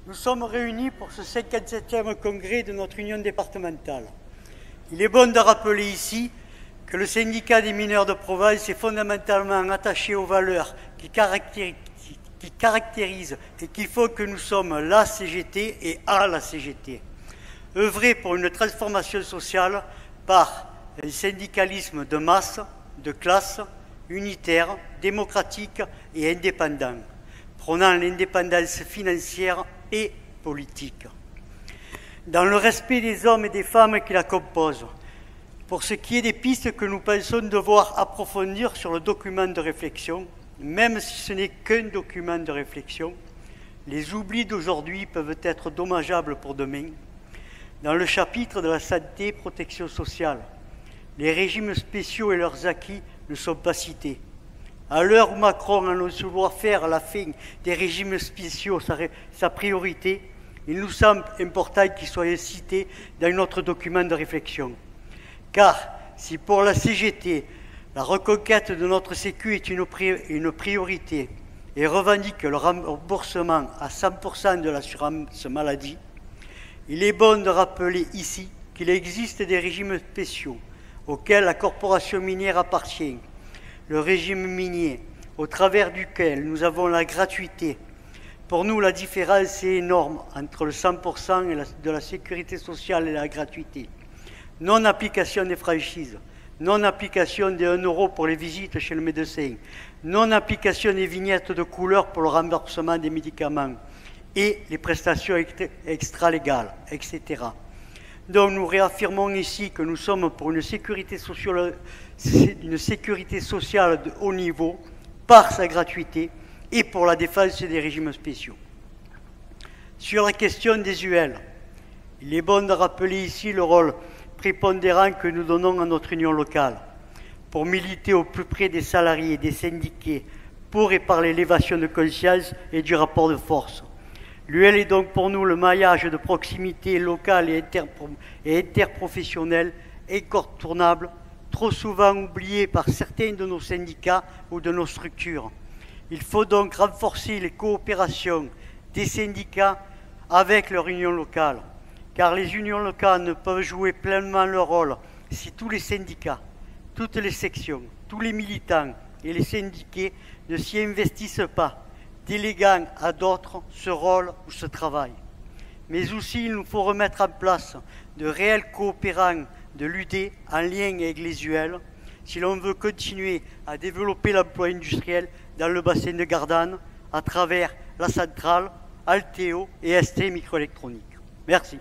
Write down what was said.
Nous sommes réunis pour ce 57e congrès de notre union départementale. Il est bon de rappeler ici que le syndicat des mineurs de Provence est fondamentalement attaché aux valeurs qui caractérisent et qui font que nous sommes la CGT et à la CGT. Œuvrer pour une transformation sociale par un syndicalisme de masse, de classe, unitaire, démocratique et indépendant, prônant l'indépendance financière et politique. Dans le respect des hommes et des femmes qui la composent, pour ce qui est des pistes que nous pensons devoir approfondir sur le document de réflexion, même si ce n'est qu'un document de réflexion, les oublis d'aujourd'hui peuvent être dommageables pour demain. Dans le chapitre de la santé et protection sociale, les régimes spéciaux et leurs acquis ne sont pas cités. À l'heure où Macron annonce vouloir faire la fin des régimes spéciaux sa priorité, il nous semble important qu'ils soient cités dans notre document de réflexion. Car si pour la CGT, la reconquête de notre Sécu est une priorité et revendique le remboursement à 100% de l'assurance maladie, il est bon de rappeler ici qu'il existe des régimes spéciaux auxquels la corporation minière appartient, le régime minier, au travers duquel nous avons la gratuité. Pour nous, la différence est énorme entre le 100% de la sécurité sociale et la gratuité. Non-application des franchises, non-application des 1 € pour les visites chez le médecin, non-application des vignettes de couleur pour le remboursement des médicaments et les prestations extra-légales, etc. Donc nous réaffirmons ici que nous sommes pour une sécurité sociale de haut niveau par sa gratuité et pour la défense des régimes spéciaux. Sur la question des UL, il est bon de rappeler ici le rôle prépondérant que nous donnons à notre union locale pour militer au plus près des salariés et des syndiqués pour et par l'élévation de conscience et du rapport de force. L'UL est donc pour nous le maillage de proximité locale et interprofessionnel incontournable, trop souvent oublié par certains de nos syndicats ou de nos structures. Il faut donc renforcer les coopérations des syndicats avec leur union locale, car les unions locales ne peuvent jouer pleinement leur rôle si tous les syndicats, toutes les sections, tous les militants et les syndiqués ne s'y investissent pas, déléguant à d'autres ce rôle ou ce travail. Mais aussi, il nous faut remettre en place de réels coopérants de l'UD en lien avec les UL si l'on veut continuer à développer l'emploi industriel dans le bassin de Gardanne à travers la centrale, Alteo et ST Microélectronique. Merci.